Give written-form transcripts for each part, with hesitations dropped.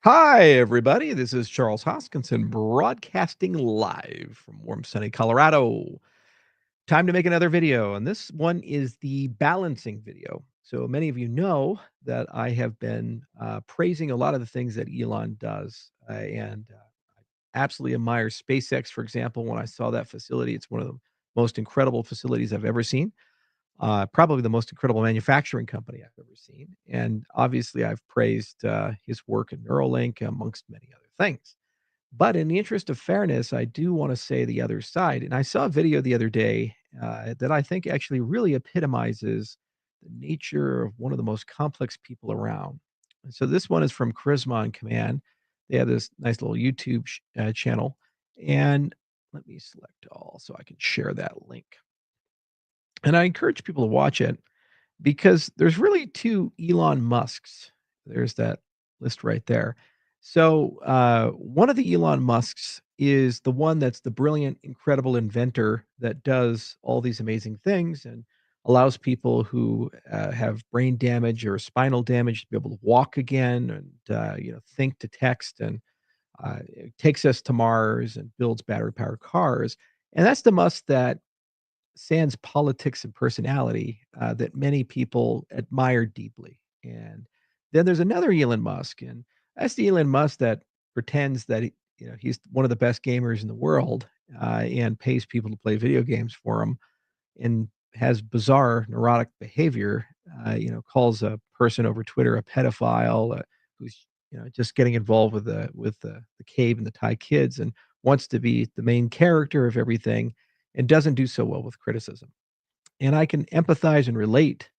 Hi, everybody. This is Charles Hoskinson broadcasting live from warm, sunny Colorado. Time to make another video. And this one is the balancing video. So many of you know that I have been praising a lot of the things that Elon does. I absolutely admire SpaceX, for example. When I saw that facility, it's one of the most incredible facilities I've ever seen. Probably the most incredible manufacturing company I've ever seen. And obviously, I've praised his work in Neuralink, amongst many other things. But in the interest of fairness, I do want to say the other side. And I saw a video the other day that I think actually really epitomizes the nature of one of the most complex people around. And so this one is from Charisma on Command. They have this nice little YouTube channel. And let me select all so I can share that link. And I encourage people to watch it because there's really 2 Elon Musks. There's that list right there. So, one of the Elon Musks is the one that's the brilliant, incredible inventor that does all these amazing things and allows people who, have brain damage or spinal damage to be able to walk again and, think to text and, it takes us to Mars and builds battery-powered cars. And that's the Musk that sans politics and personality, that many people admire deeply. And then there's another Elon Musk, and that's the Elon Musk that pretends that he's one of the best gamers in the world, and pays people to play video games for him, and has bizarre neurotic behavior. Calls a person over Twitter a pedophile, who's just getting involved with the cave and the Thai kids, and wants to be the main character of everything, and doesn't do so well with criticism. And I can empathize and relate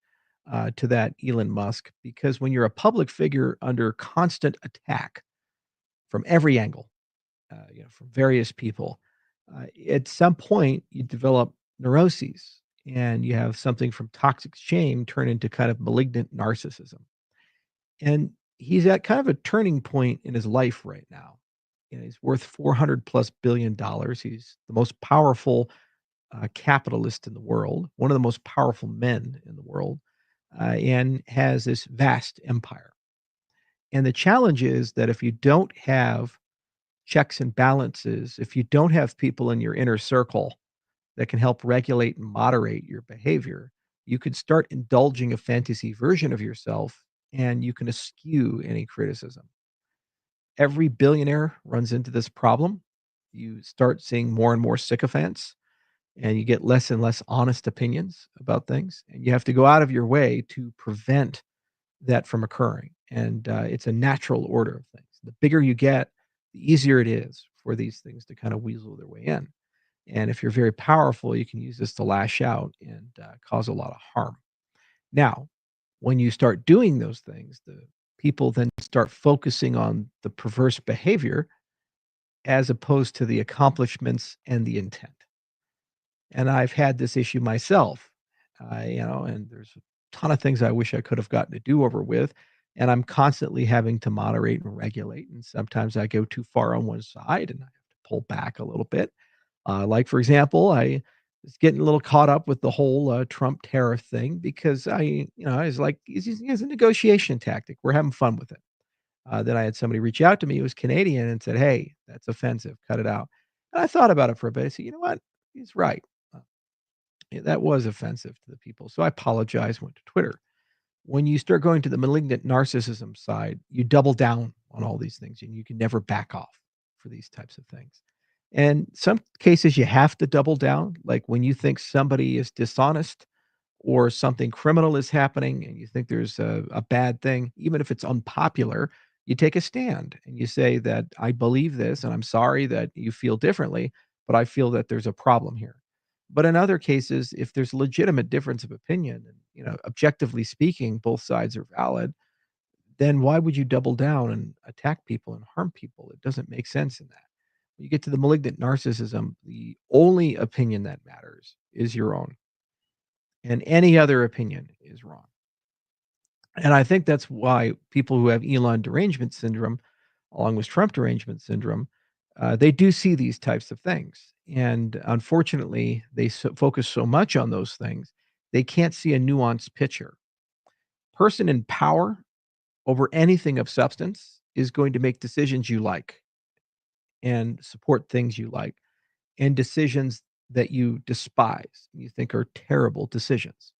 to that Elon Musk because when you're a public figure under constant attack from every angle, from various people, at some point you develop neuroses and you have something from toxic shame turn into kind of malignant narcissism. And he's at kind of a turning point in his life right now. He's worth 400 plus $billion. He's the most powerful capitalist in the world, one of the most powerful men in the world, and has this vast empire. And the challenge is that if you don't have checks and balances, if you don't have people in your inner circle that can help regulate and moderate your behavior, you could start indulging a fantasy version of yourself and you can eschew any criticism. Every billionaire runs into this problem. You start seeing more and more sycophants and you get less and less honest opinions about things, and you have to go out of your way to prevent that from occurring. And it's a natural order of things. The bigger you get, the easier it is for these things to kind of weasel their way in. And if you're very powerful, you can use this to lash out and cause a lot of harm. Now, when you start doing those things, the people then start focusing on the perverse behavior as opposed to the accomplishments and the intent. And I've had this issue myself, and there's a ton of things I wish I could have gotten a do-over with, and I'm constantly having to moderate and regulate, and sometimes I go too far on one side, and I have to pull back a little bit. Like, for example, I was getting a little caught up with the whole, Trump tariff thing because I was like, "It's a negotiation tactic. We're having fun with it." Then I had somebody reach out to me who was Canadian and said, "Hey, that's offensive. Cut it out." And I thought about it for a bit. I said, "You know what? He's right." Uh, Yeah, that was offensive to the people. So I apologized, went to Twitter. When you start going to the malignant narcissism side, you double down on all these things and you can never back off for these types of things. And some cases you have to double down, like when you think somebody is dishonest or something criminal is happening and you think there's a bad thing, even if it's unpopular, you take a stand and you say that I believe this and I'm sorry that you feel differently, but I feel that there's a problem here. But in other cases, if there's a legitimate difference of opinion and objectively speaking, both sides are valid, then why would you double down and attack people and harm people? It doesn't make sense in that. When you get to the malignant narcissism, the only opinion that matters is your own, and any other opinion is wrong. And I think that's why people who have Elon derangement syndrome, along with Trump derangement syndrome, they do see these types of things. And unfortunately, they focus so much on those things, they can't see a nuanced picture. Person in power over anything of substance is going to make decisions you like and support things you like, and decisions that you despise, you think are terrible decisions.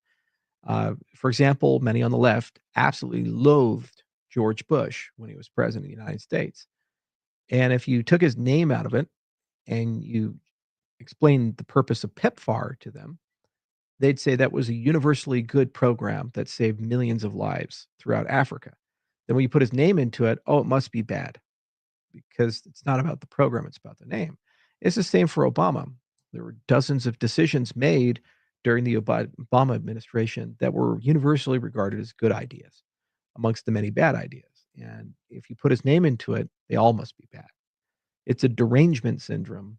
For example, many on the left absolutely loathed George Bush when he was president of the United States. And if you took his name out of it and you explained the purpose of PEPFAR to them, they'd say that was a universally good program that saved millions of lives throughout Africa. Then when you put his name into it, oh, it must be bad because it's not about the program, it's about the name. It's the same for Obama. There were dozens of decisions made during the Obama administration that were universally regarded as good ideas amongst the many bad ideas. And if you put his name into it, they all must be bad. It's a derangement syndrome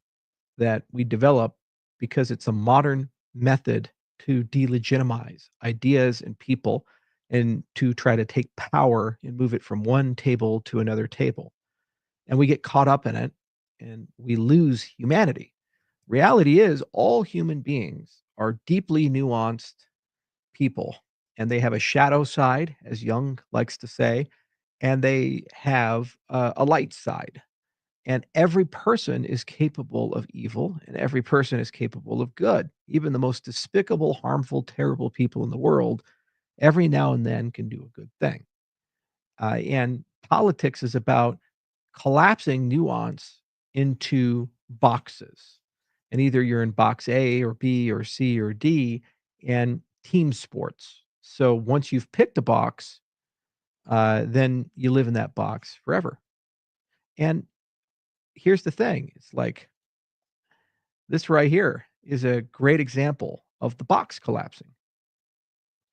that we develop because it's a modern method to delegitimize ideas and people and to try to take power and move it from one table to another table. And we get caught up in it and we lose humanity. Reality is, all human beings are deeply nuanced people, and they have a shadow side, as Jung likes to say, and they have a light side. And every person is capable of evil, and every person is capable of good. Even the most despicable, harmful, terrible people in the world, every now and then can do a good thing. And politics is about collapsing nuance into boxes. And either you're in box A or B or C or D, and team sports. So once you've picked a box, then you live in that box forever. And here's the thing, it's like this right here is a great example of the box collapsing.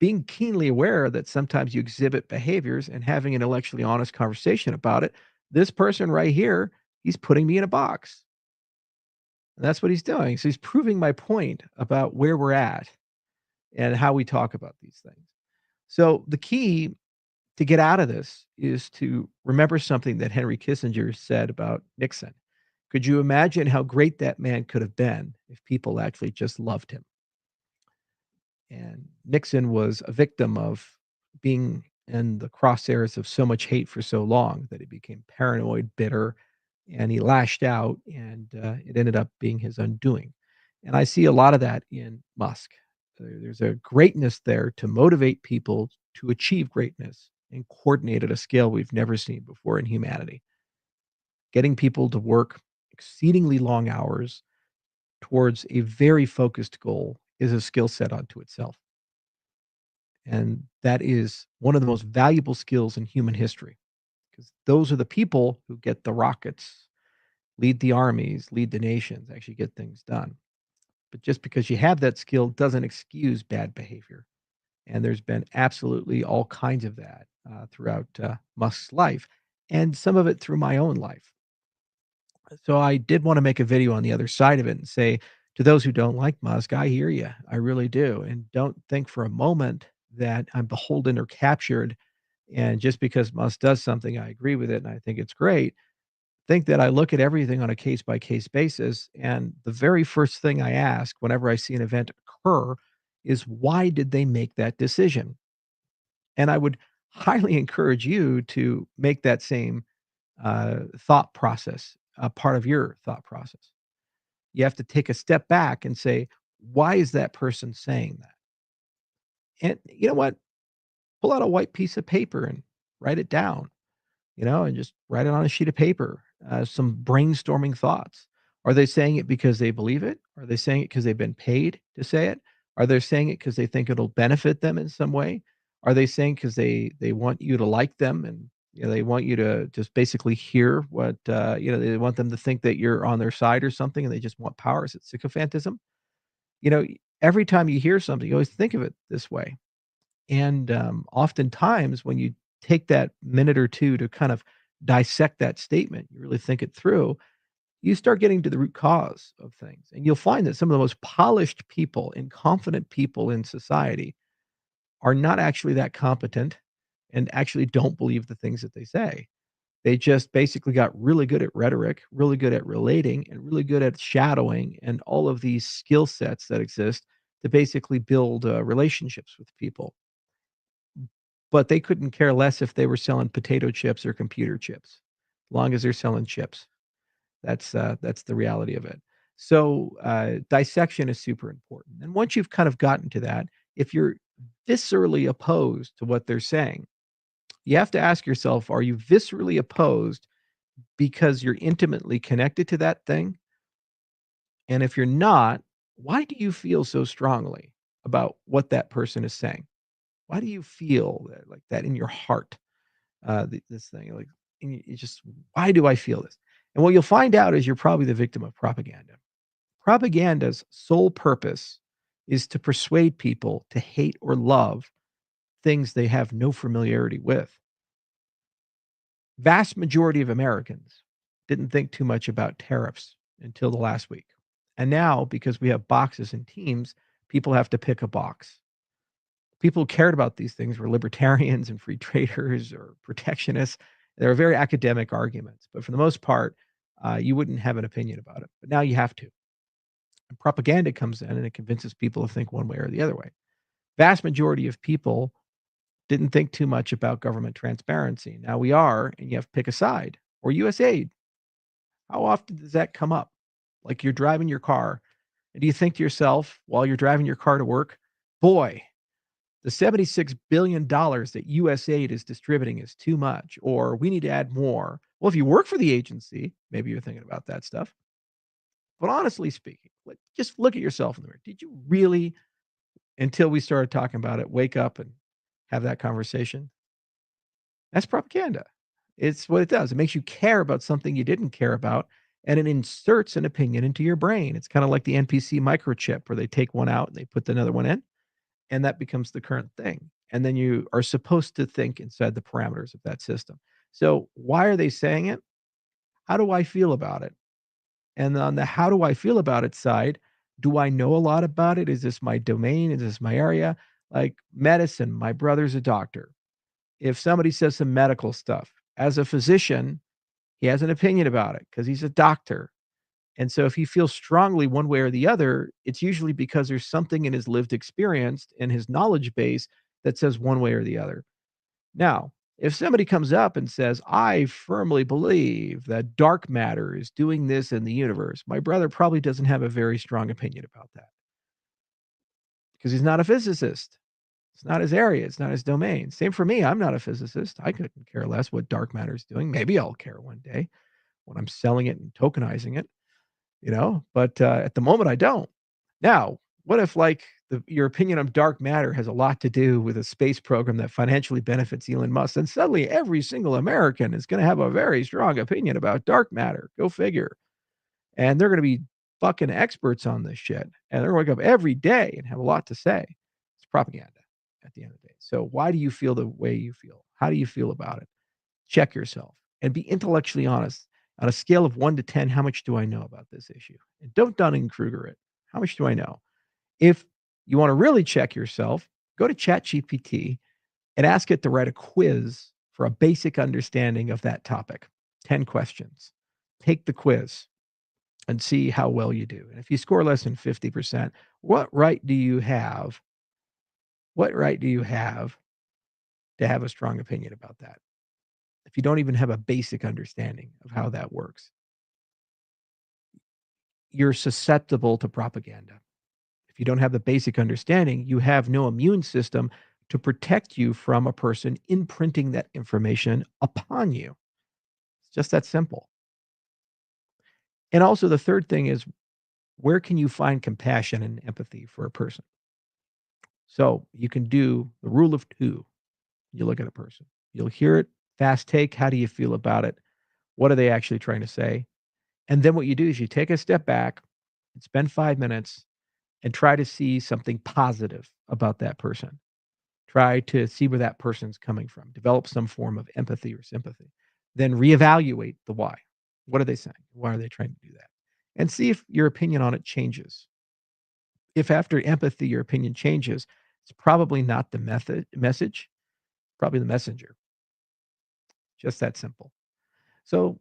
Being keenly aware that sometimes you exhibit behaviors and having an intellectually honest conversation about it. This person right here, he's putting me in a box. And that's what he's doing. So he's proving my point about where we're at and how we talk about these things. So the key to get out of this is to remember something that Henry Kissinger said about Nixon. Could you imagine how great that man could have been if people actually just loved him? And Nixon was a victim of being in the crosshairs of so much hate for so long that he became paranoid, bitter, and he lashed out, and it ended up being his undoing. And I see a lot of that in Musk. There's a greatness there to motivate people to achieve greatness and coordinate at a scale we've never seen before in humanity. Getting people to work exceedingly long hours towards a very focused goal is a skill set unto itself. And that is one of the most valuable skills in human history because those are the people who get the rockets, lead the armies, lead the nations, actually get things done. But just because you have that skill doesn't excuse bad behavior. And there's been absolutely all kinds of that throughout Musk's life, and some of it through my own life. So I did want to make a video on the other side of it and say to those who don't like Musk, I hear you. I really do. And don't think for a moment that I'm beholden or captured. And just because Musk does something, I agree with it and I think it's great. Think that I look at everything on a case by case basis. And the very first thing I ask whenever I see an event occur is why did they make that decision? And I would highly encourage you to make that same thought process a part of your thought process. You have to take a step back and say, why is that person saying that? And you know what? Pull out a white piece of paper and write it down, and just write it on a sheet of paper. Some brainstorming thoughts. Are they saying it because they believe it? Are they saying it because they've been paid to say it? Are they saying it because they think it'll benefit them in some way? Are they saying because they want you to like them and they want you to just basically hear what they want them to think that you're on their side or something and they just want power? Is it sycophantism? You know, every time you hear something, you always think of it this way. And oftentimes, when you take that minute or two to kind of dissect that statement, you really think it through, you start getting to the root cause of things. And you'll find that some of the most polished people and confident people in society are not actually that competent and actually don't believe the things that they say. They just basically got really good at rhetoric, really good at relating, and really good at shadowing and all of these skill sets that exist to basically build relationships with people. but they couldn't care less if they were selling potato chips or computer chips, as long as they're selling chips. That's the reality of it. So, dissection is super important, and once you've kind of gotten to that, if you're viscerally opposed to what they're saying, you have to ask yourself, are you viscerally opposed because you're intimately connected to that thing? And if you're not, why do you feel so strongly about what that person is saying? Why do you feel that, like that in your heart? This thing, like, and you just, why do I feel this? And what you'll find out is you're probably the victim of propaganda. Propaganda's sole purpose is to persuade people to hate or love things they have no familiarity with. Vast majority of Americans didn't think too much about tariffs until the last week. And now, because we have boxes and teams, people have to pick a box. People who cared about these things were libertarians and free traders or protectionists. They were very academic arguments, but for the most part, you wouldn't have an opinion about it. But now you have to. And propaganda comes in and it convinces people to think one way or the other way. Vast majority of people didn't think too much about government transparency. Now we are, and you have to pick a side. Or USAID. How often does that come up? Like you're driving your car, and do you think to yourself while you're driving your car to work, boy, the $76 billion that USAID is distributing is too much, or we need to add more. Well, if you work for the agency, maybe you're thinking about that stuff. But honestly speaking, just look at yourself in the mirror. Did you really, until we started talking about it, wake up and have that conversation? That's propaganda. It's what it does. It makes you care about something you didn't care about, and it inserts an opinion into your brain. It's kind of like the NPC microchip where they take one out and they put another one in, and that becomes the current thing. And then you are supposed to think inside the parameters of that system. So, why are they saying it? How do I feel about it? And on the how do I feel about it side, do I know a lot about it? Is this my domain? Is this my area? Like medicine, my brother's a doctor. If somebody says some medical stuff, as a physician, he has an opinion about it because he's a doctor. And so if he feels strongly one way or the other, it's usually because there's something in his lived experience and his knowledge base that says one way or the other. Now, if somebody comes up and says, I firmly believe that dark matter is doing this in the universe, my brother probably doesn't have a very strong opinion about that because he's not a physicist. It's not his area. It's not his domain. Same for me. I'm not a physicist. I couldn't care less what dark matter is doing. Maybe I'll care one day when I'm selling it and tokenizing it, but at the moment I don't. Now, what if like your opinion on dark matter has a lot to do with a space program that financially benefits Elon Musk? And suddenly every single American is going to have a very strong opinion about dark matter. Go figure. And they're going to be fucking experts on this shit. And they're going to wake up every day and have a lot to say. It's propaganda at the end of the day. So why do you feel the way you feel? How do you feel about it? Check yourself and be intellectually honest. On a scale of 1 to 10, how much do I know about this issue? And don't Dunning-Kruger it. How much do I know? If you want to really check yourself, go to ChatGPT and ask it to write a quiz for a basic understanding of that topic. 10 questions. Take the quiz and see how well you do. And if you score less than 50%, what right do you have? What right do you have to have a strong opinion about that if you don't even have a basic understanding of how that works? You're susceptible to propaganda. If you don't have the basic understanding, you have no immune system to protect you from a person imprinting that information upon you. It's just that simple. And also, the third thing is, where can you find compassion and empathy for a person? So you can do the rule of two. You look at a person, you'll hear it, fast take. How do you feel about it? What are they actually trying to say? And then what you do is you take a step back and spend 5 minutes and try to see something positive about that person. Try to see where that person's coming from. Develop some form of empathy or sympathy. Then reevaluate the why. What are they saying? Why are they trying to do that? And see if your opinion on it changes. If after empathy your opinion changes, it's probably not the message, probably the messenger. Just that simple. So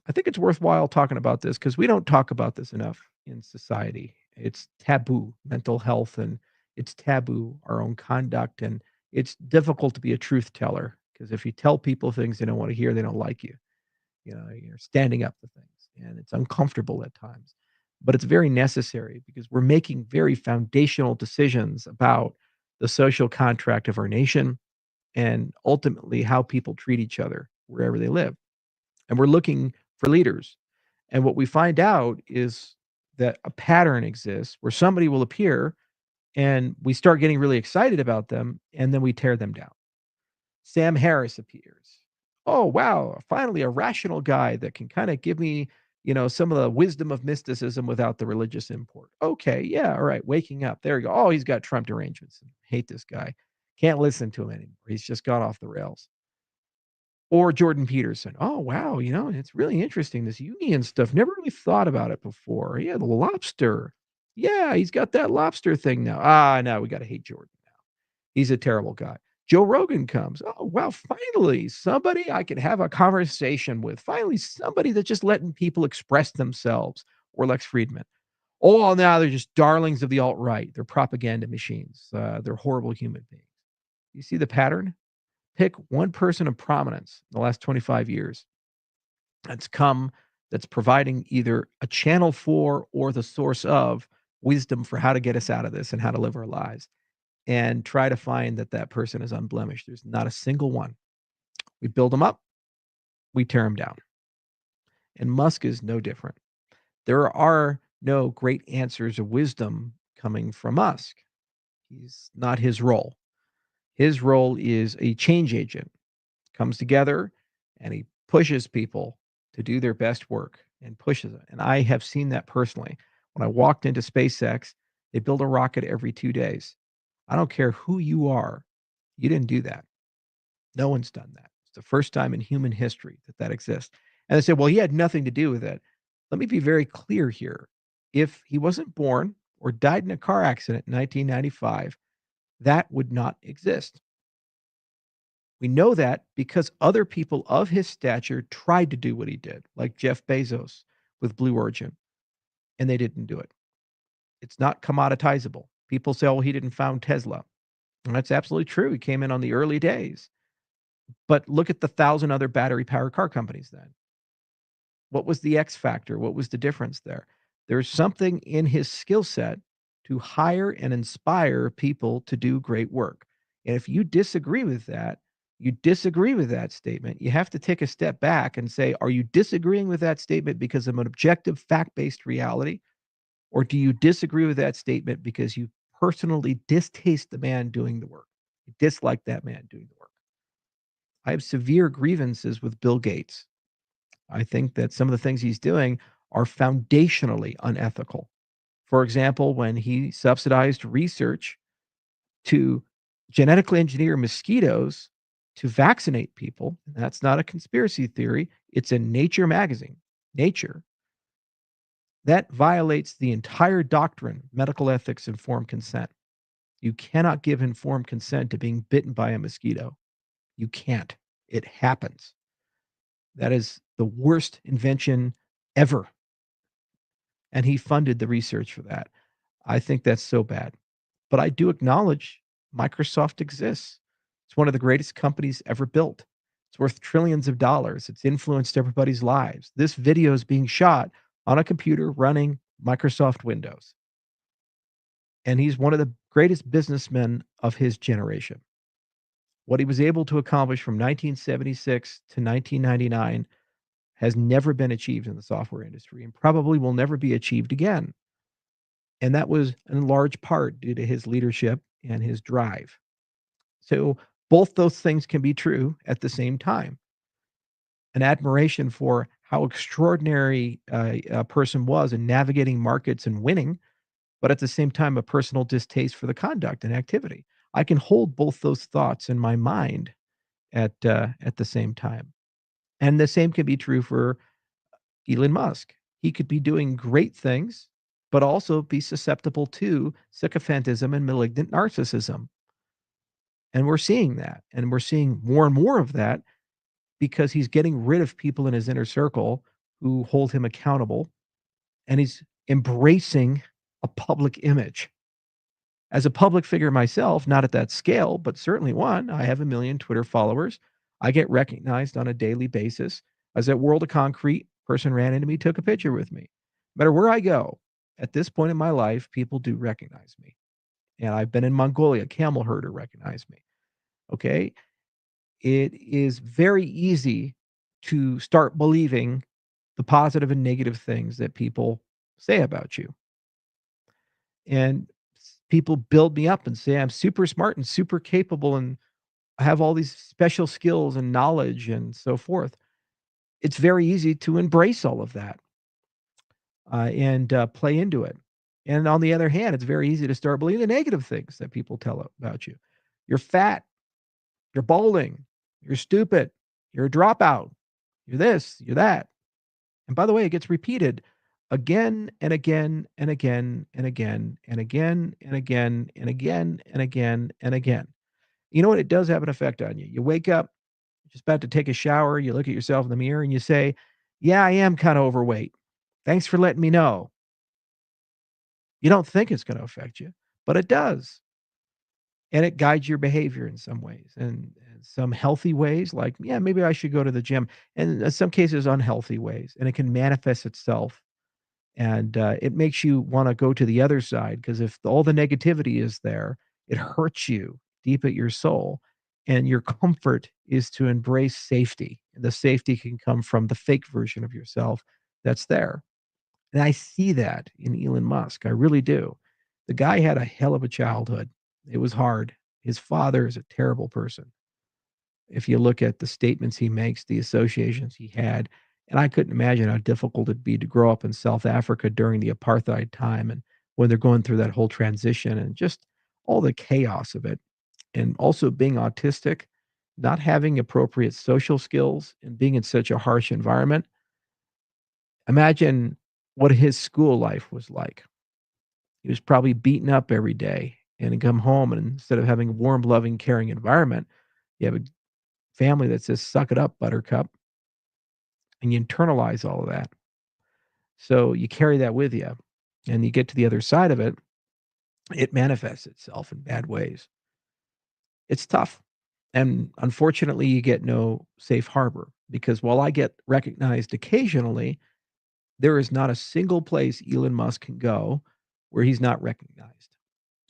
I think it's worthwhile talking about this because we don't talk about this enough in society. It's taboo, mental health, and it's taboo, our own conduct. And It's difficult to be a truth teller because if you tell people things they don't want to hear, they don't like you. You know, you're standing up for things, and it's uncomfortable at times, but it's very necessary because we're making very foundational decisions about the social contract of our nation and ultimately how people treat each other wherever they live. And we're looking for leaders. And what we find out is that a pattern exists where somebody will appear and we start getting really excited about them and then we tear them down. Sam Harris appears. Oh, wow, finally a rational guy that can kind of give me, some of the wisdom of mysticism without the religious import. Okay, yeah, all right, waking up. There you go. Oh, he's got Trump derangements. Hate this guy. Can't listen to him anymore. He's just gone off the rails. Or Jordan Peterson. Oh, wow, it's really interesting, this union stuff. Never really thought about it before. Yeah, the lobster. Yeah, he's got that lobster thing now. Now we got to hate Jordan now. He's a terrible guy. Joe Rogan comes. Oh, wow, finally, somebody I can have a conversation with. Finally, somebody that's just letting people express themselves. Or Lex Friedman. Oh, now they're just darlings of the alt-right. They're propaganda machines. They're horrible human beings. You see the pattern? Pick one person of prominence in the last 25 years that's providing either a channel for or the source of wisdom for how to get us out of this and how to live our lives, and try to find that person is unblemished. There's not a single one. We build them up, we tear them down. And Musk is no different. There are no great answers of wisdom coming from Musk. He's not his role. His role is a change agent. Comes together and he pushes people to do their best work and pushes it. And I have seen that personally. When I walked into SpaceX, they build a rocket every 2 days. I don't care who you are. You didn't do that. No one's done that. It's the first time in human history that exists. And they say, well, he had nothing to do with it. Let me be very clear here. If he wasn't born or died in a car accident in 1995, that would not exist. We know that because other people of his stature tried to do what he did, like Jeff Bezos with Blue Origin, and they didn't do it. It's not commoditizable. People say, oh, he didn't found Tesla. And that's absolutely true. He came in on the early days. But look at the 1,000 other battery powered car companies then. What was the X factor? What was the difference there? There's something in his skill set to hire and inspire people to do great work. And if you disagree with that, you disagree with that statement, you have to take a step back and say, are you disagreeing with that statement because of an objective fact based reality? Or do you disagree with that statement because you personally distaste the man doing the work? You dislike that man doing the work. I have severe grievances with Bill Gates. I think that some of the things he's doing are foundationally unethical. For example, when he subsidized research to genetically engineer mosquitoes to vaccinate people, that's not a conspiracy theory, it's in Nature magazine, Nature. That violates the entire doctrine, medical ethics, informed consent. You cannot give informed consent to being bitten by a mosquito. You can't. It happens. That is the worst invention ever. And he funded the research for that. I think that's so bad. But I do acknowledge Microsoft exists. It's one of the greatest companies ever built. It's worth trillions of dollars. It's influenced everybody's lives. This video is being shot on a computer running Microsoft Windows. And he's one of the greatest businessmen of his generation. What he was able to accomplish from 1976 to 1999 has never been achieved in the software industry and probably will never be achieved again. And that was in large part due to his leadership and his drive. So both those things can be true at the same time. An admiration for how extraordinary a person was in navigating markets and winning, but at the same time, a personal distaste for the conduct and activity. I can hold both those thoughts in my mind at the same time. And the same can be true for Elon Musk. He could be doing great things, but also be susceptible to sycophantism and malignant narcissism. And we're seeing that. And we're seeing more and more of that because he's getting rid of people in his inner circle who hold him accountable. And he's embracing a public image. As a public figure myself, not at that scale, but certainly one, I have a million Twitter followers. I get recognized on a daily basis. I was at World of Concrete, person ran into me, took a picture with me. No matter where I go, at this point in my life, people do recognize me. And I've been in Mongolia, camel herder recognized me. Okay. It is very easy to start believing the positive and negative things that people say about you. And people build me up and say I'm super smart and super capable and I have all these special skills and knowledge and so forth. It's very easy to embrace all of that and play into it. And on the other hand, it's very easy to start believing the negative things that people tell about you. You're fat, you're balding, you're stupid, you're a dropout, you're this, you're that. And by the way, it gets repeated again and again and again and again and again and again and again and again and again. You know what? It does have an effect on you. You wake up, just about to take a shower, you look at yourself in the mirror and you say, "Yeah, I am kind of overweight. Thanks for letting me know." You don't think it's going to affect you, but it does. And it guides your behavior in some ways and some healthy ways, like, yeah, maybe I should go to the gym. And in some cases, unhealthy ways. And it can manifest itself and it makes you wanna go to the other side because if all the negativity is there, it hurts you deep at your soul, and your comfort is to embrace safety, and the safety can come from the fake version of yourself that's there, and I see that in Elon Musk, I really do. The guy had a hell of a childhood. It was hard. His father is a terrible person. If you look at the statements he makes, the associations he had, and I couldn't imagine how difficult it'd be to grow up in South Africa during the apartheid time and when they're going through that whole transition and just all the chaos of it. And also being autistic, not having appropriate social skills and being in such a harsh environment. Imagine what his school life was like. He was probably beaten up every day and he'd come home and instead of having a warm, loving, caring environment, you have a family that says, "Suck it up, buttercup," and you internalize all of that. So you carry that with you, and you get to the other side of it, it manifests itself in bad ways. It's tough. And unfortunately, you get no safe harbor because while I get recognized occasionally, there is not a single place Elon Musk can go where he's not recognized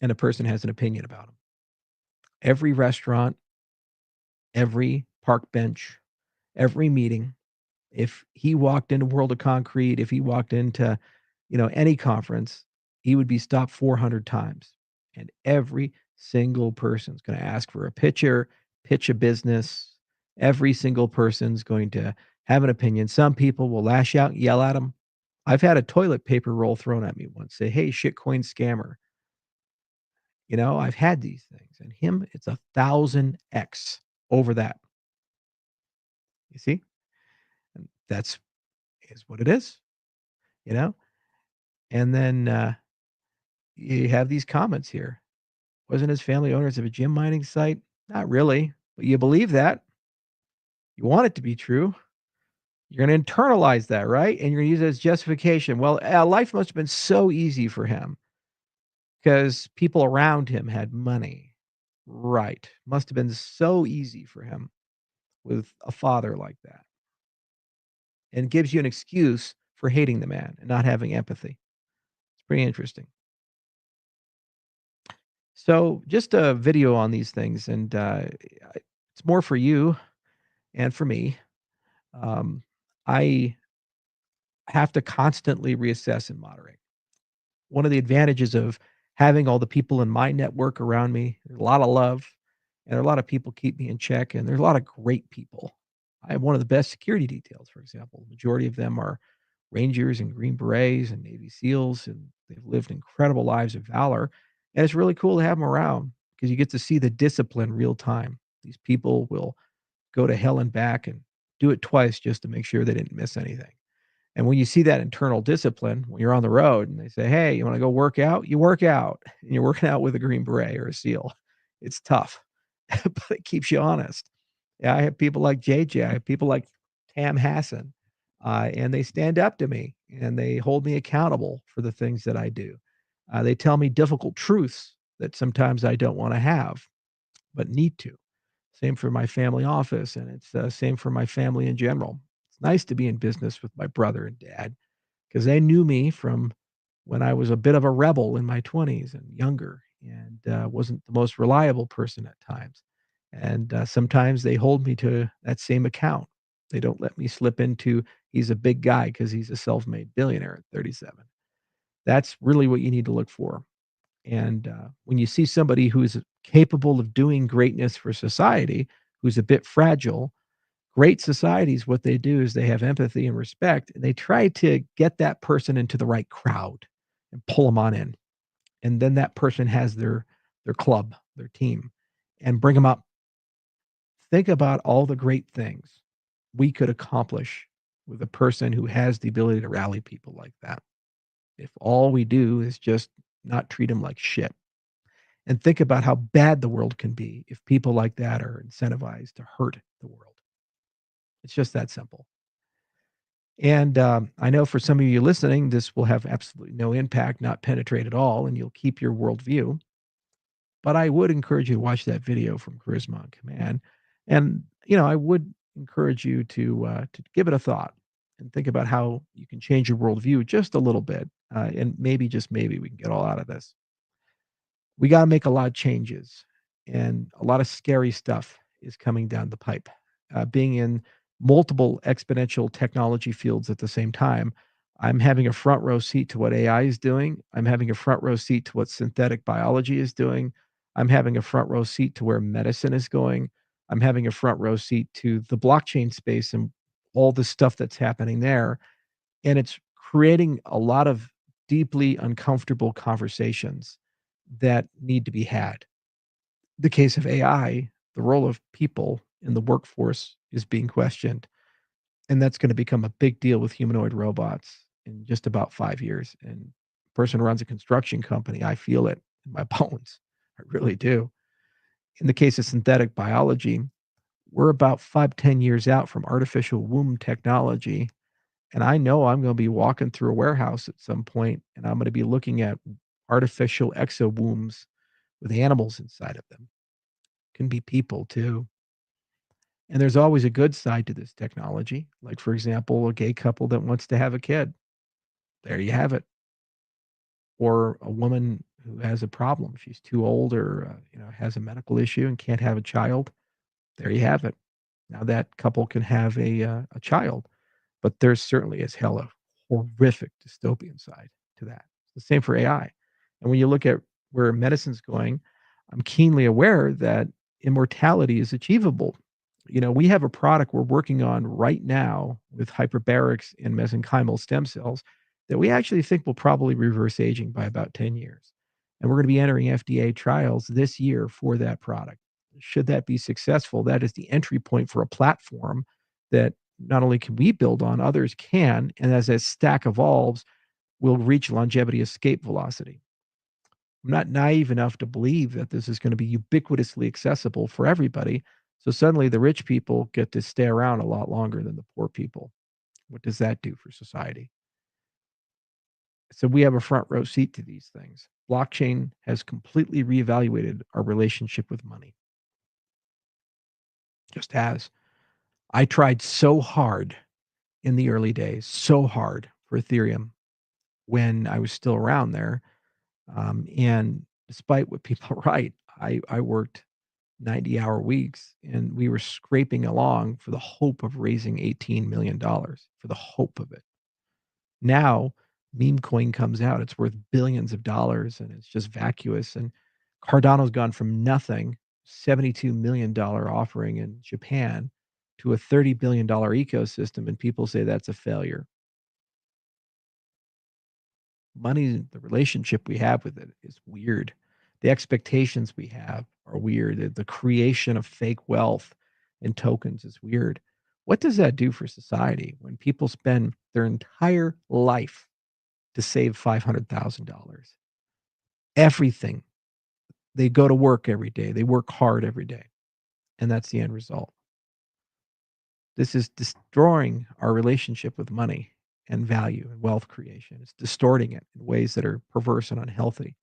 and a person has an opinion about him. Every restaurant, every park bench, every meeting, if he walked into World of Concrete, if he walked into, any conference, he would be stopped 400 times. And every single person's gonna ask for a picture, pitch a business. Every single person's going to have an opinion. Some people will lash out and yell at him. I've had a toilet paper roll thrown at me once, say, "Hey, shitcoin scammer." I've had these things. And him, it's 1,000x over that. You see? And that's is what it is, you know? And then you have these comments here. Wasn't his family owners of a gym mining site? Not really, but you believe that. You want it to be true. You're gonna internalize that, right? And you're gonna use it as justification. Well, life must have been so easy for him because people around him had money. Right. Must have been so easy for him with a father like that. And gives you an excuse for hating the man and not having empathy. It's pretty interesting. So, just a video on these things, and it's more for you and for me. Um, I have to constantly reassess and moderate. One of the advantages of having all the people in my network around me, there's a lot of love, and there are a lot of people keep me in check, and there's a lot of great people. I have one of the best security details, for example. The majority of them are Rangers and Green Berets and Navy SEALs, and they've lived incredible lives of valor. And it's really cool to have them around because you get to see the discipline real time. These people will go to hell and back and do it twice just to make sure they didn't miss anything. And when you see that internal discipline, when you're on the road and they say, "Hey, you want to go work out?" You work out and you're working out with a Green Beret or a SEAL. It's tough, but it keeps you honest. Yeah, I have people like JJ. I have people like Tam Hassan, and they stand up to me and they hold me accountable for the things that I do. They tell me difficult truths that sometimes I don't wanna have, but need to. Same for my family office, and it's, same for my family in general. It's nice to be in business with my brother and dad because they knew me from when I was a bit of a rebel in my 20s and younger, and, wasn't the most reliable person at times. And, sometimes they hold me to that same account. They don't let me slip into, "He's a big guy because he's a self-made billionaire at 37." That's really what you need to look for. And, when you see somebody who's capable of doing greatness for society, who's a bit fragile, great societies, what they do is they have empathy and respect, and they try to get that person into the right crowd and pull them on in. And then that person has their club, their team, and bring them up. Think about all the great things we could accomplish with a person who has the ability to rally people like that. If all we do is just not treat them like shit. And think about how bad the world can be if people like that are incentivized to hurt the world. It's just that simple. And, I know for some of you listening, this will have absolutely no impact, not penetrate at all, and you'll keep your worldview. But I would encourage you to watch that video from Charisma on Command. And, I would encourage you to give it a thought and think about how you can change your worldview just a little bit. And maybe, just maybe, we can get all out of this. We got to make a lot of changes, and a lot of scary stuff is coming down the pipe. Being in multiple exponential technology fields at the same time, I'm having a front row seat to what AI is doing. I'm having a front row seat to what synthetic biology is doing. I'm having a front row seat to where medicine is going. I'm having a front row seat to the blockchain space and all the stuff that's happening there. And it's creating a lot of deeply uncomfortable conversations that need to be had. The case of AI, the role of people in the workforce is being questioned, and that's gonna become a big deal with humanoid robots in just about 5 years, and person who runs a construction company, I feel it in my bones. I really do. In the case of synthetic biology, we're about 5, 10 years out from artificial womb technology, and I know I'm gonna be walking through a warehouse at some point, and I'm gonna be looking at artificial exowombs with animals inside of them. Can be people too. And there's always a good side to this technology. Like, for example, a gay couple that wants to have a kid. There you have it. Or a woman who has a problem. She's too old or, has a medical issue and can't have a child. There you have it. Now that couple can have a child. But there's certainly as hell a horrific dystopian side to that. The same for AI. And when you look at where medicine's going, I'm keenly aware that immortality is achievable. We have a product we're working on right now with hyperbarics and mesenchymal stem cells that we actually think will probably reverse aging by about 10 years. And we're going to be entering FDA trials this year for that product. Should that be successful, that is the entry point for a platform that not only can we build on, others can. And as that stack evolves, we'll reach longevity escape velocity. I'm not naive enough to believe that this is going to be ubiquitously accessible for everybody. So suddenly the rich people get to stay around a lot longer than the poor people. What does that do for society? So we have a front row seat to these things. Blockchain has completely reevaluated our relationship with money. Just has. I tried so hard in the early days, so hard for Ethereum when I was still around there. And despite what people write, I worked 90-hour weeks and we were scraping along for the hope of raising $18 million, for the hope of it. Now, meme coin comes out, it's worth billions of dollars and it's just vacuous. And Cardano's gone from nothing, $72 million offering in Japan, to a $30 billion ecosystem, and people say that's a failure. Money, the relationship we have with it is weird. The expectations we have are weird. The creation of fake wealth and tokens is weird. What does that do for society when people spend their entire life to save $500,000? Everything. They go to work every day. They work hard every day. And that's the end result. This is destroying our relationship with money and value and wealth creation. It's distorting it in ways that are perverse and unhealthy.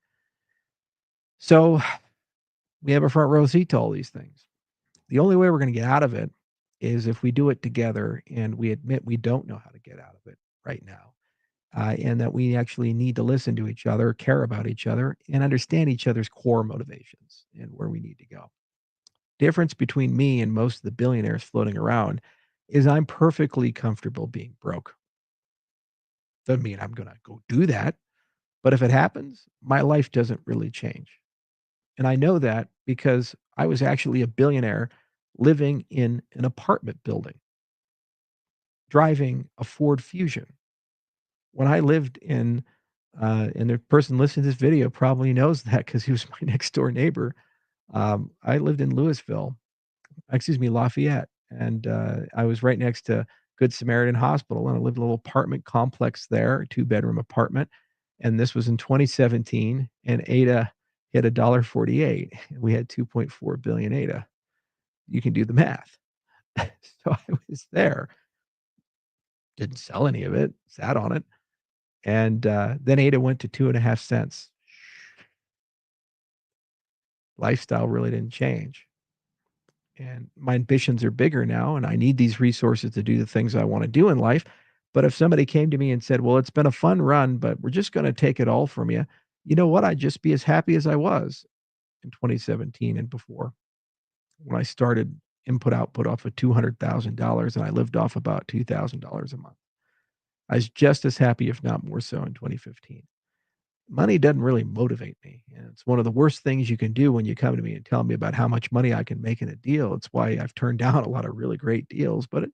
So we have a front row seat to all these things. The only way we're going to get out of it is if we do it together and we admit we don't know how to get out of it right now. And that we actually need to listen to each other, care about each other, and understand each other's core motivations and where we need to go. Difference between me and most of the billionaires floating around is I'm perfectly comfortable being broke. Doesn't mean I'm going to go do that. But if it happens, my life doesn't really change. And I know that because I was actually a billionaire living in an apartment building, driving a Ford Fusion. When I lived in, and the person listening to this video probably knows that because he was my next door neighbor. I lived in Louisville, excuse me, Lafayette, and I was right next to Good Samaritan Hospital, and I lived in a little apartment complex there, a two-bedroom apartment, and this was in 2017, and ADA hit $1.48, and we had 2.4 billion ADA. You can do the math. So I was there, didn't sell any of it, sat on it, and then ADA went to 2.5 cents. Lifestyle really didn't change. And my ambitions are bigger now, and I need these resources to do the things I want to do in life. But if somebody came to me and said, "Well, it's been a fun run, but we're just going to take it all from you," you know what? I'd just be as happy as I was in 2017 and before when I started input output off of $200,000 and I lived off about $2,000 a month. I was just as happy, if not more so, in 2015. Money doesn't really motivate me. And it's one of the worst things you can do when you come to me and tell me about how much money I can make in a deal. It's why I've turned down a lot of really great deals, but it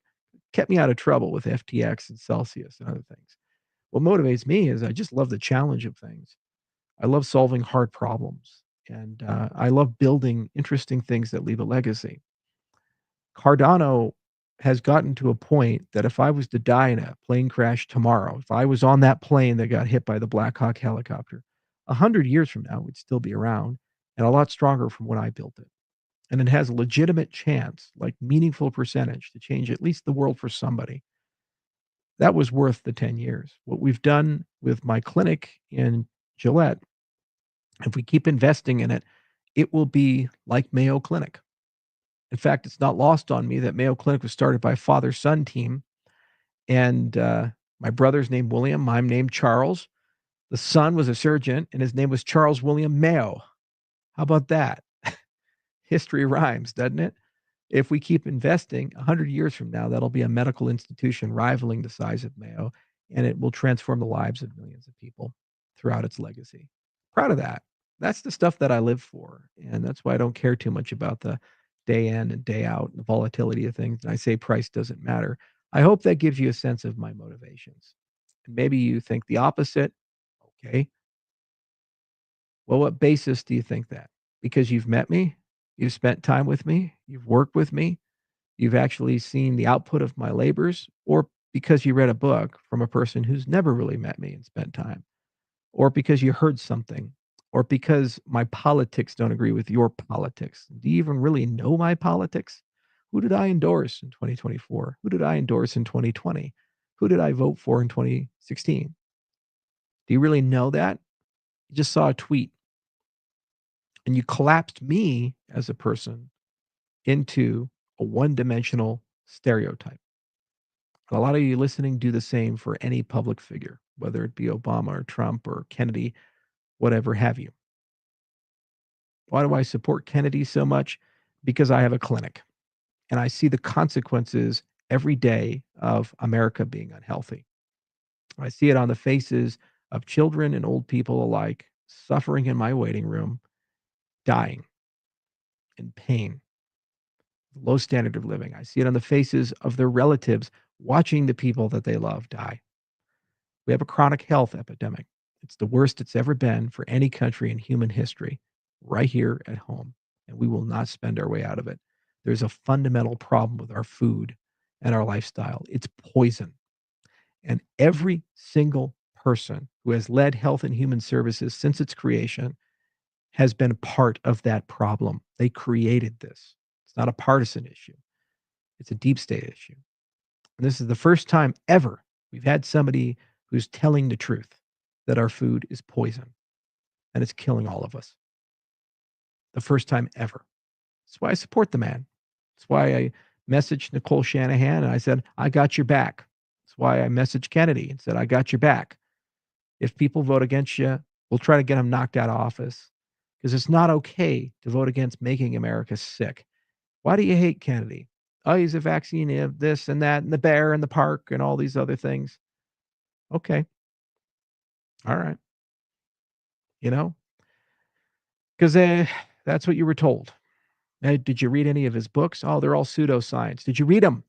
kept me out of trouble with FTX and Celsius and other things. What motivates me is I just love the challenge of things. I love solving hard problems, and I love building interesting things that leave a legacy. Cardano has gotten to a point that if I was to die in a plane crash tomorrow, if I was on that plane that got hit by the Black Hawk helicopter, 100 years from now, we'd still be around and a lot stronger from when I built it. And it has a legitimate chance, like meaningful percentage, to change at least the world for somebody. That was worth the 10 years. What we've done with my clinic in Gillette, if we keep investing in it, it will be like Mayo Clinic. In fact, it's not lost on me that Mayo Clinic was started by a father-son team, and, my brother's named William, I'm named Charles. The son was a surgeon, and his name was Charles William Mayo. How about that? History rhymes, doesn't it? If we keep investing, 100 years from now, that'll be a medical institution rivaling the size of Mayo, and it will transform the lives of millions of people throughout its legacy. Proud of that. That's the stuff that I live for, and that's why I don't care too much about the day in and day out and the volatility of things, and I say price doesn't matter. I hope that gives you a sense of my motivations. And maybe you think the opposite. Okay. Well, what basis do you think that? Because you've met me, you've spent time with me, you've worked with me, you've actually seen the output of my labors, or because you read a book from a person who's never really met me and spent time, or because you heard something, or because my politics don't agree with your politics. Do you even really know my politics? Who did I endorse in 2024? Who did I endorse in 2020? Who did I vote for in 2016? Do you really know that? You just saw a tweet and you collapsed me as a person into a one-dimensional stereotype. A lot of you listening do the same for any public figure, whether it be Obama or Trump or Kennedy, whatever have you. Why do I support Kennedy so much? Because I have a clinic and I see the consequences every day of America being unhealthy. I see it on the faces of children and old people alike suffering in my waiting room, dying in pain, low standard of living. I see it on the faces of their relatives watching the people that they love die. We have a chronic health epidemic. It's the worst it's ever been for any country in human history, right here at home. And we will not spend our way out of it. There's a fundamental problem with our food and our lifestyle. It's poison. And every single person who has led health and human services since its creation has been part of that problem. They created this. It's not a partisan issue, it's a deep state issue. And this is the first time ever we've had somebody who's telling the truth that our food is poison and it's killing all of us. the first time ever. That's why I support the man. That's why I messaged Nicole Shanahan and I said, I got your back. That's why I messaged Kennedy and said, I got your back. If people vote against you, we'll try to get them knocked out of office because it's not okay to vote against making America sick. Why do you hate Kennedy? Oh, he's a vaccine of this and that and the bear and the park and all these other things. Okay. All right. You know, because that's what you were told. Did you read any of his books? Oh, they're all pseudoscience. Did you read them?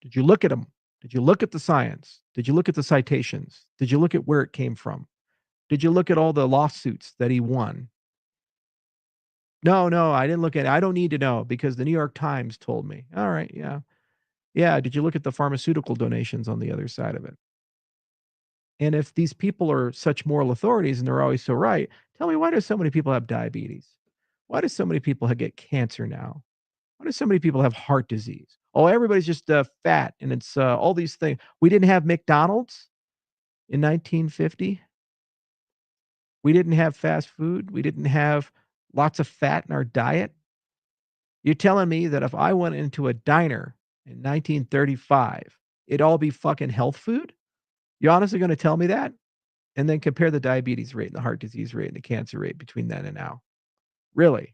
Did you look at them? Did you look at the science? Did you look at the citations? Did you look at where it came from? Did you look at all the lawsuits that he won? No, no, I didn't look at it. I don't need to know because the New York Times told me. All right, yeah. Yeah, did you look at the pharmaceutical donations on the other side of it? And if these people are such moral authorities and they're always so right, tell me why do so many people have diabetes? Why do so many people get cancer now? Why do so many people have heart disease? Oh, everybody's just fat and it's all these things. We didn't have McDonald's in 1950. We didn't have fast food. We didn't have lots of fat in our diet. You're telling me that if I went into a diner in 1935, it'd all be fucking health food? You honestly gonna tell me that? And then compare the diabetes rate and the heart disease rate and the cancer rate between then and now. Really?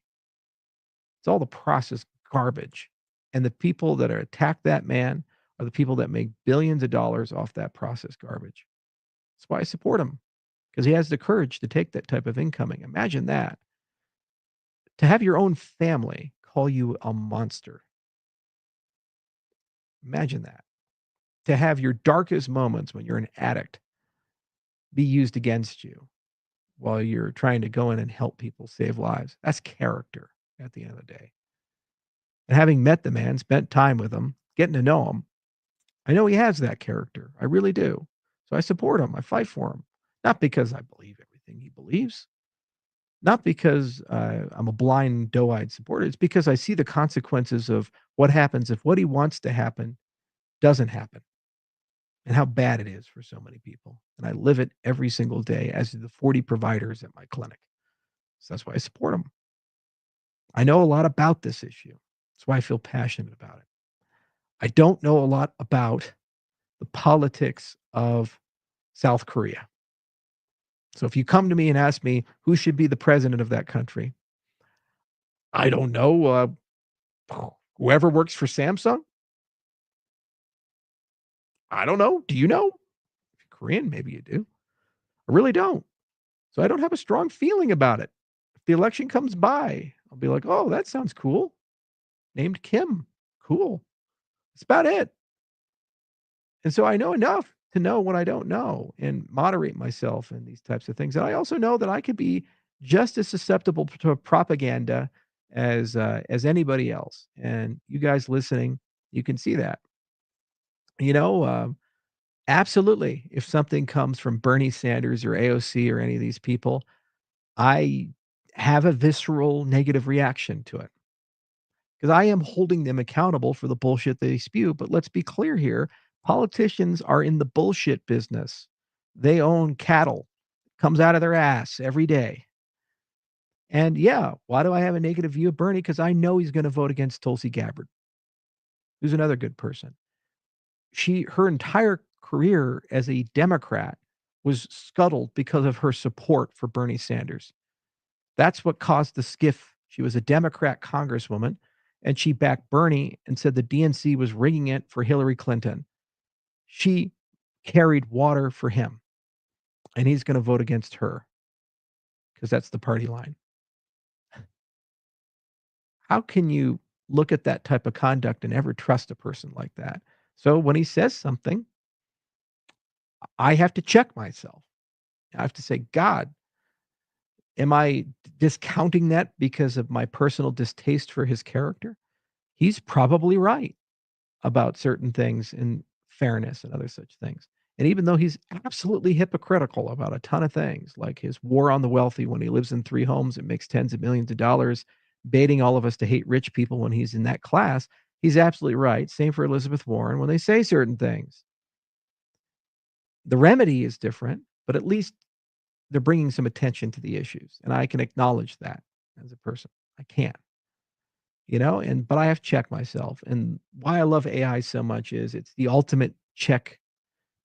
It's all the processed garbage. And the people that are attack that man are the people that make billions of dollars off that processed garbage. That's why I support him, because he has the courage to take that type of incoming. Imagine that. To have your own family call you a monster. Imagine that. To have your darkest moments when you're an addict be used against you while you're trying to go in and help people save lives. That's character at the end of the day. And having met the man, spent time with him, getting to know him, I know he has that character. I really do. So I support him. I fight for him. Not because I believe everything he believes, not because I'm a blind, doe eyed supporter. It's because I see the consequences of what happens if what he wants to happen doesn't happen and how bad it is for so many people. And I live it every single day, as do the 40 providers at my clinic. So that's why I support them. I know a lot about this issue. That's why I feel passionate about it. I don't know a lot about the politics of South Korea. So if you come to me and ask me who should be the president of that country, I don't know. Whoever works for Samsung? I don't know. Do you know? If you're Korean, maybe you do. I really don't. So I don't have a strong feeling about it. If the election comes by, I'll be like, oh, that sounds cool. Named Kim. Cool. That's about it. And so I know enough to know what I don't know and moderate myself in these types of things. And I also know that I could be just as susceptible to propaganda as anybody else. And you guys listening, you can see that. You know, absolutely. If something comes from Bernie Sanders or AOC or any of these people, I have a visceral negative reaction to it because I am holding them accountable for the bullshit they spew. But let's be clear here, politicians are in the bullshit business. They own cattle, comes out of their ass every day. And yeah, why do I have a negative view of Bernie? Because I know he's going to vote against Tulsi Gabbard, who's another good person. Her entire career as a Democrat was scuttled because of her support for Bernie Sanders. That's what caused the skiff. She was a Democrat congresswoman, and she backed Bernie and said the DNC was rigging it for Hillary Clinton. She carried water for him, and he's going to vote against her because that's the party line. How can you look at that type of conduct and ever trust a person like that? So when he says something, I have to check myself. I have to say, God, am I discounting that because of my personal distaste for his character? He's probably right about certain things in fairness and other such things. And even though he's absolutely hypocritical about a ton of things, like his war on the wealthy when he lives in 3 homes and makes tens of millions of dollars, baiting all of us to hate rich people when he's in that class, he's absolutely right. Same for Elizabeth Warren when they say certain things. The remedy is different, but at least they're bringing some attention to the issues, and I can acknowledge that. as a person. I can't, but I have to check myself. And why I love AI so much is it's the ultimate check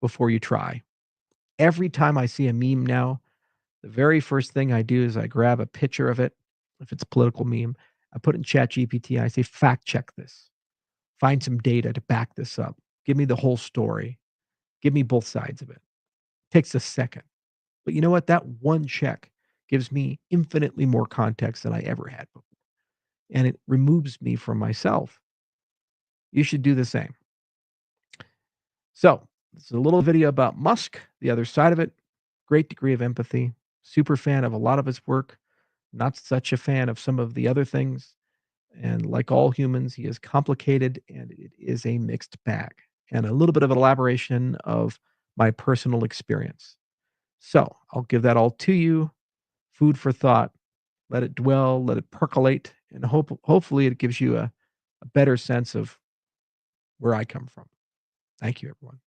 before you try. Every time I see a meme now, the very first thing I do is I grab a picture of it. If it's a political meme, I put it in Chat GPT. I say, fact check this. Find some data to back this up. Give me the whole story. Give me both sides of it. Takes a second. But you know what? That one check gives me infinitely more context than I ever had before. And it removes me from myself. You should do the same. So, this is a little video about Musk, the other side of it. Great degree of empathy. Super fan of a lot of his work. Not such a fan of some of the other things. And like all humans, he is complicated and it is a mixed bag. And a little bit of an elaboration of my personal experience. So I'll give that all to you. Food for thought. Let it dwell, let it percolate, and hopefully it gives you a better sense of where I come from. Thank you, everyone.